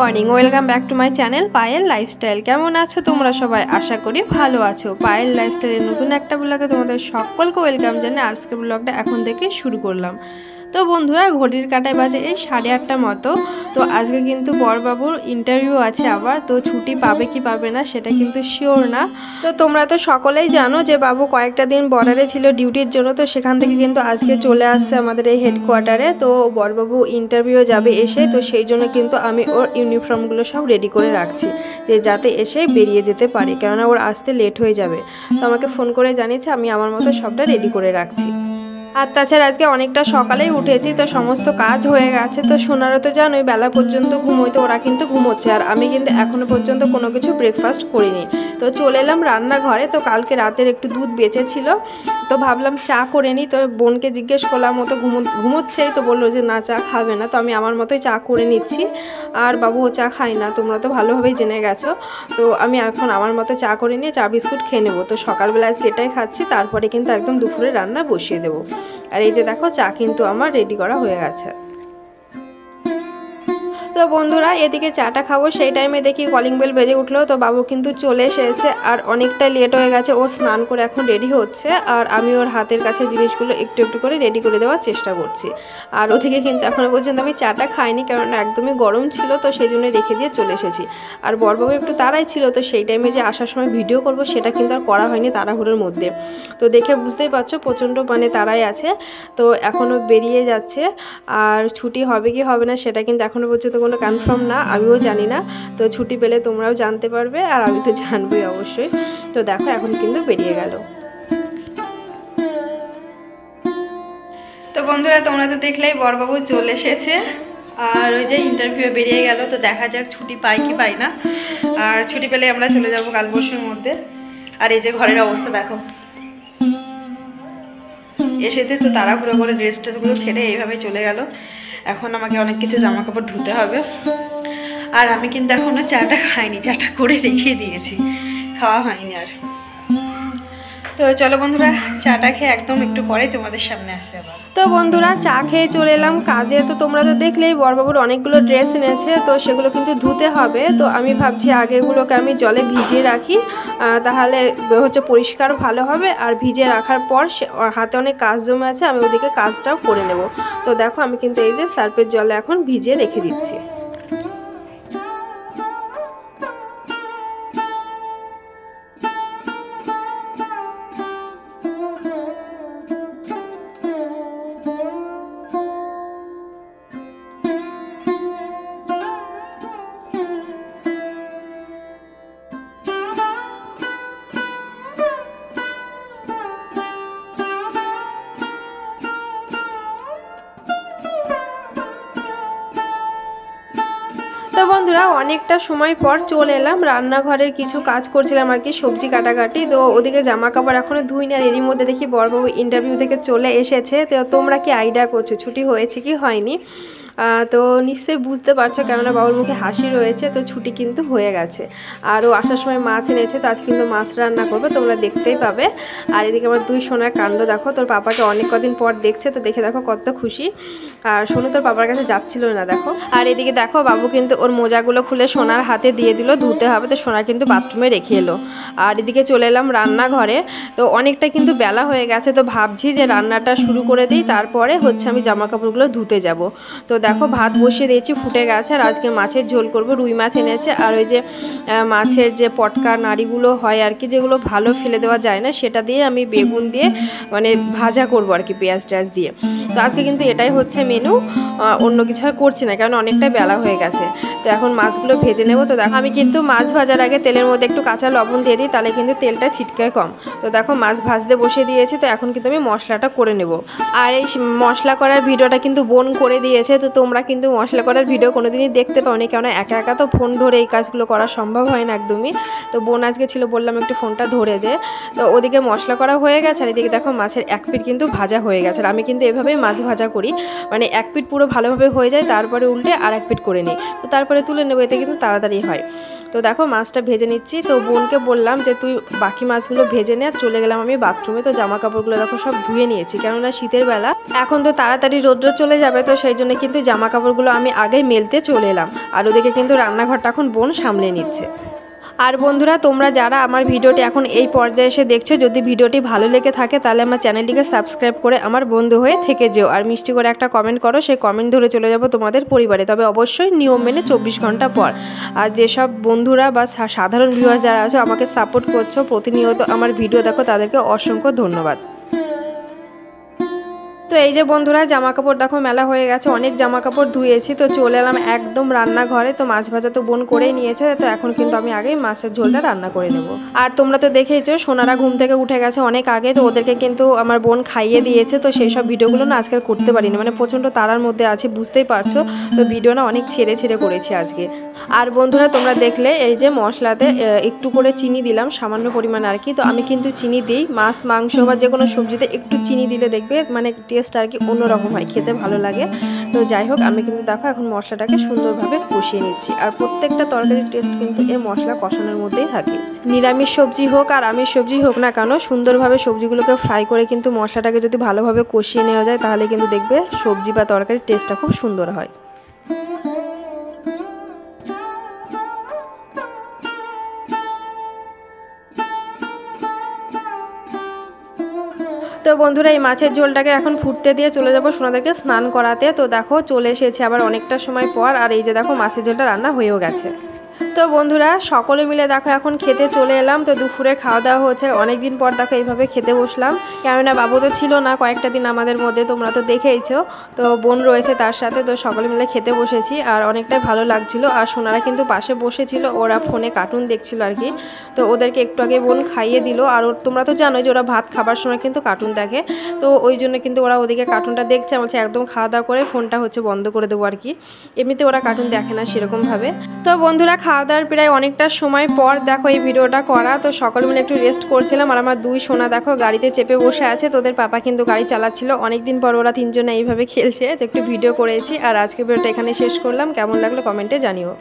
Morning, welcome back to my channel Payel lifestyle. কেমন আছো তোমরা সবাই? আশা করি ভালো আছো। পায়েল লাইফস্টাইলের নতুন একটা ব্লগে তোমাদের সকলকে ওয়েলকাম জানিয়ে আজকের ব্লগটা এখন থেকে শুরু করলাম। তো বন্ধুরা, ঘড়ির কাঁটায় বাজে এই 8:30 মতো। তো আজকে কিন্তু বরবাবুর ইন্টারভিউ আছে আবার, তো ছুটি পাবে কি পাবে না সেটা কিন্তু শিওর না। তো তোমরা তো সকলেই জানো যে বাবু কয়েকটা দিন বর্ডারে ছিল ডিউটির জন্য, তো সেখান থেকে কিন্তু আজকে চলে আসছে আমাদের এই হেডকোয়ার্টারে। তো বরবাবু ইন্টারভিউ যাবে এসে, তো সেই জন্য কিন্তু আমি ওর ইউনিফর্মগুলো সব রেডি করে রাখছি যে যাতে এসে বেরিয়ে যেতে পারে, কেননা ওর আসতে লেট হয়ে যাবে। তো আমাকে ফোন করে জানিয়েছে, আমি আমার মতো সবটা রেডি করে রাখছি। আর তাছাড়া আজকে অনেকটা সকালেই উঠেছি, তো সমস্ত কাজ হয়ে গেছে। তো সোনারও তো জানোই বেলা পর্যন্ত ঘুমোইতো, ওরা কিন্তু ঘুমোচ্ছে, আর আমি কিন্তু এখনও পর্যন্ত কোনো কিছু ব্রেকফাস্ট করিনি। তো চলে এলাম রান্নাঘরে। তো কালকে রাতের একটু দুধ বেঁচেছিল, তো ভাবলাম চা করে নিই। তো বোনকে জিজ্ঞেস করলাম, মতো ঘুমোচ্ছেই, তো বললো যে না, চা খাবে না। তো আমি আমার মতোই চা করে নিচ্ছি, আর বাবুও চা খাই না, তোমরা তো ভালোভাবেই জেনে গেছো। তো আমি এখন আমার মতো চা করে নিয়ে চা বিস্কুট খেয়ে নেবো। তো সকালবেলা আজকে এটাই খাচ্ছি, তারপরে কিন্তু একদম দুপুরে রান্না বসিয়ে দেবো। আর এই যে দেখো, চা কিন্তু আমার রেডি করা হয়ে গেছে। তো বন্ধুরা, এদিকে চাটা খাবো, সেই টাইমে দেখি কলিং বেল বেজে উঠলো। তো বাবু কিন্তু চলে এসেছে, আর অনেকটা লেট হয়ে গেছে। ও স্নান করে এখন রেডি হচ্ছে, আর আমি ওর হাতের কাছে জিনিসগুলো একটু একটু করে রেডি করে দেওয়ার চেষ্টা করছি। আর ওদিকে কিন্তু এখনও পর্যন্ত আমি চাটা খাইনি, কারণ একদমই গরম ছিল, তো সেই জন্য রেখে দিয়ে চলে এসেছি। আর বরবাবু একটু তাড়াই ছিল, তো সেই টাইমে যে আসার সময় ভিডিও করব সেটা কিন্তু আর করা হয়নি তাড়াহুড়োর মধ্যে। তো দেখে বুঝতেই পারছো প্রচণ্ড তাড়াই আছে। তো এখনও বেরিয়ে যাচ্ছে, আর ছুটি হবে কি হবে না সেটা কিন্তু এখনও পর্যন্ত কোনো কনফার্ম না, আমিও জানি না। তো ছুটি পেলে তোমরাও জানতে পারবে, আর আমি তো জানবোই অবশ্যই। তো দেখো, এখন কিন্তু বেরিয়ে গেল। তো বন্ধুরা, তোমরা তো দেখলেই বরবাবু চলে এসেছে, আর ওই যে ইন্টারভিউ বেরিয়ে গেল। তো দেখা যাক ছুটি পাই কি পাই না, আর ছুটি পেলে আমরা চলে যাব কাল পরশুর মধ্যে। আর এই যে ঘরের অবস্থা দেখো, এসেছে তো তাড়াহুড়ো করে ড্রেস ট্রেসগুলো ছেড়ে এইভাবে চলে গেল। এখন আমাকে অনেক কিছু জামা কাপড় ধুতে হবে, আর আমি কিন্তু এখনও চাটা খাইনি, চাটা করে রেখে দিয়েছি, খাওয়া হয়নি আর। তো চলো বন্ধুরা, চাটা খেয়ে একদম একটু পরে তোমাদের সামনে আসছে আবার। তো বন্ধুরা, চা খেয়ে চলে এলাম কাজে। তো তোমরা তো দেখলেই বরবাবুর অনেকগুলো ড্রেস এনেছে, তো সেগুলো কিন্তু ধুতে হবে। তো আমি ভাবছি আগেগুলোকে আমি জলে ভিজিয়ে রাখি, তাহলে হচ্ছে পরিষ্কার ভালো হবে। আর ভিজিয়ে রাখার পর হাতে অনেক কাজ জমে আছে, আমি ওদিকে কাজটাও করে নেব। তো দেখো, আমি কিন্তু এই যে সার্ফের জলে এখন ভিজিয়ে রেখে দিচ্ছি। তো বন্ধুরা, অনেকটা সময় পর চলে এলাম রান্নাঘরের কিছু কাজ করছিলাম আর কি, সবজি কাটাকাটি। তো ওদিকে জামা কাপড় এখনও ধুইনি, আর এরই মধ্যে দেখি বরবাবু ইন্টারভিউ থেকে চলে এসেছে। তো তোমরা কি আইডিয়া করছো ছুটি হয়েছে কি হয়নি? তো নিশ্চয়ই বুঝতে পারছো, কেননা বাবুর মুখে হাসি রয়েছে। তো ছুটি কিন্তু হয়ে গেছে, আর ও আসার সময় মাছ এনেছে, তো আজ কিন্তু মাছ রান্না করবে, তোমরা দেখতেই পাবে। আর এদিকে আমার দুই সোনার কাণ্ড দেখো, তোর পাপাকে অনেক কদিন পর দেখছে, তো দেখে দেখো কত খুশি। আর সোনু তোর পাপার কাছে যাচ্ছিল না দেখো। আর এদিকে দেখো, বাবু কিন্তু ওর মোজাগুলো খুলে সোনার হাতে দিয়ে দিল, ধুতে হবে। তো সোনা কিন্তু বাথরুমে রেখে এলো। আর এদিকে চলে এলাম রান্নাঘরে। তো অনেকটা কিন্তু বেলা হয়ে গেছে, তো ভাবছি যে রান্নাটা শুরু করে দিই, তারপরে হচ্ছে আমি জামা কাপড়গুলো ধুতে যাব। তো দেখো, ভাত বসিয়ে দিয়েছি, ফুটে গেছে। আর আজকে মাছের ঝোল করব, রুই মাছ এনেছে। আর ওই যে মাছের যে পটকা নাড়িগুলো হয় আর কি, যেগুলো ভালো ফেলে দেওয়া যায় না, সেটা দিয়ে আমি বেগুন দিয়ে ভাজা করব আর কি, পেঁয়াজ টেয়াজ দিয়ে। তো আজকে কিন্তু এটাই হচ্ছে মেনু, অন্য কিছু আর করছি না, কারণ অনেকটা বেলা হয়ে গেছে। তো এখন মাছগুলো ভেজে নেব। তো দেখো, আমি কিন্তু মাছ ভাজার আগে তেলের মধ্যে একটু কাঁচা লবণ দিয়ে দিই, তাহলে কিন্তু তেলটা ছিটকায় কম। তো দেখো, মাছ ভাজতে বসিয়ে দিয়েছি। তো এখন কিন্তু আমি মশলাটা করে নেব। আর এই মশলা করার ভিডিওটা কিন্তু বোন করে দিয়েছে। তো তোমরা কিন্তু মশলা করার ভিডিও কোনোদিনই দেখতে পাওনি, কেননা একা একা তো ফোন ধরে এই কাজগুলো করা সম্ভব হয় না একদমই। তো বোন আজকে ছিল, বললাম একটু ফোনটা ধরে দে। তো ওদিকে মশলা করা হয়ে গেছে, আর এদিকে দেখো মাছের এক পিঠ কিন্তু ভাজা হয়ে গেছে। আর আমি কিন্তু এভাবেই মাছ ভাজা করি, এক পিঠ পুরো ভালোভাবে হয়ে যায়, তারপরে উল্টে আর এক পিঠ করে নিই। তো তারপরে তুলে নেবো, এতে কিন্তু তাড়াতাড়ি হয়। তো দেখো মাছটা ভেজে নিচ্ছি। তো বোনকে বললাম যে তুই বাকি মাছগুলো ভেজে নে, আর চলে গেলাম আমি বাথরুমে। তো জামা কাপড়গুলো দেখো সব ধুয়ে নিয়েছি, কেননা শীতের বেলা এখন তো তাড়াতাড়ি রৌদ্র চলে যাবে, তো সেই জন্য কিন্তু জামা কাপড়গুলো আমি আগেই মেলতে চলে এলাম। আর ওদিকে কিন্তু রান্নাঘরটা এখন বোন সামলে নিচ্ছে। আর বন্ধুরা, তোমরা যারা আমার ভিডিওটি এখন এই পর্যায়ে এসে দেখছো, যদি ভিডিওটি ভালো লেগে থাকে তাহলে আমার চ্যানেলটিকে সাবস্ক্রাইব করে আমার বন্ধু হয়ে থেকে যেও, আর মিষ্টি করে একটা কমেন্ট করো। সেই কমেন্ট ধরে চলে যাব তোমাদের পরিবারে, তবে অবশ্যই নিয়ম মেনে 24 ঘন্টা পর। আর যেসব বন্ধুরা বা সাধারণ ভিউয়ার যারা আছো আমাকে সাপোর্ট করছো, প্রতিনিয়ত আমার ভিডিও দেখো, তাদেরকে অসংখ্য ধন্যবাদ। তো এই যে বন্ধুরা, জামা কাপড় দেখো মেলা হয়ে গেছে, অনেক জামা কাপড় ধুয়েছি। তো চলে এলাম একদম রান্নাঘরে। তো মাছ ভাজা তো বোন করেই নিয়েছে, তো এখন কিন্তু আমি আগেই মাছের ঝোলটা রান্না করে নেব। আর তোমরা তো দেখেইছো সোনারা ঘুম থেকে উঠে গেছে অনেক আগে, তো ওদেরকে কিন্তু আমার বোন খাইয়ে দিয়েছে। তো সেই সব ভিডিওগুলো না আজকাল করতে পারিনি, মানে প্রচণ্ড তাড়ার মধ্যে আছি, বুঝতেই পারছো। তো ভিডিও না অনেক ছেড়ে করেছি আজকে। আর বন্ধুরা, তোমরা দেখলে এই যে মশলাতে একটু করে চিনি দিলাম, সামান্য পরিমাণ আর কি। তো আমি কিন্তু চিনি দিই মাছ, মাংস বা যে কোনো সবজিতে একটু চিনি দিলে দেখবে মানে টেস্ট আর কি অন্যরকম হয়, খেতে ভালো লাগে। তো যাই হোক, আমি কিন্তু দেখো এখন মশলাটাকে সুন্দরভাবে কষিয়ে নিচ্ছি। আর প্রত্যেকটা তরকারির টেস্ট কিন্তু এই মশলা কষানোর মধ্যেই থাকে। নিরামিষ সবজি হোক আর আমিষ সবজি হোক না কেন, সুন্দরভাবে সবজিগুলোকে ফ্রাই করে কিন্তু মশলাটাকে যদি ভালোভাবে কষিয়ে নেওয়া যায়, তাহলে কিন্তু দেখবে সবজি বা তরকারির টেস্টটা খুব সুন্দর হয়। তো বন্ধুরা, এই মাছের ঝোলটাকে এখন ফুটতে দিয়ে চলে যাব সোনাদেরকে স্নান করাতে। তো দেখো চলে এসেছে আবার অনেকটা সময় পর, আর এই যে দেখো মাছের ঝোলটা রান্না হয়েও গেছে। তো বন্ধুরা, সকলে মিলে দেখো এখন খেতে চলে এলাম। তো দুপুরে খাওয়া দাওয়া হচ্ছে, অনেক দিন পর দেখো এইভাবে খেতে বসলাম, কেননা বাবু তো ছিল না কয়েকটা দিন আমাদের মধ্যে, তোমরা তো দেখেইছো। তো বোন রয়েছে তার সাথে, তো সকলে মিলে খেতে বসেছি, আর অনেকটাই ভালো লাগছিল। আর সোনারা কিন্তু পাশে বসেছিল, ওরা ফোনে কার্টুন দেখছিল আর কি। তো ওদেরকে একটু আগে বোন খাইয়ে দিল। আর তোমরা তো জানোই যে ওরা ভাত খাবার সময় কিন্তু কার্টুন দেখে, তো ওই জন্য কিন্তু ওরা ওদিকে কার্টুনটা দেখছে। বলছে একদম খাওয়া দাওয়া করে ফোনটা হচ্ছে বন্ধ করে দেবো আর কি, এমনিতে ওরা কার্টুন দেখে না সেরকমভাবে। তো বন্ধুরা, খাওয়া দাওয়ার প্রায় অনেকটা সময় পর দেখো এই ভিডিওটা করা। তো সকলে মিলে একটু রেস্ট করছিলাম, আর আমার দুই সোনা দেখো গাড়িতে চেপে বসে আছে। তোদের পাপা কিন্তু গাড়ি চালাচ্ছিল, অনেকদিন পর ওরা তিনজনে এইভাবে খেলছে। তো একটু ভিডিও করেছি, আর আজকে ভিডিওটা এখানে শেষ করলাম। কেমন লাগলো কমেন্টে জানিও।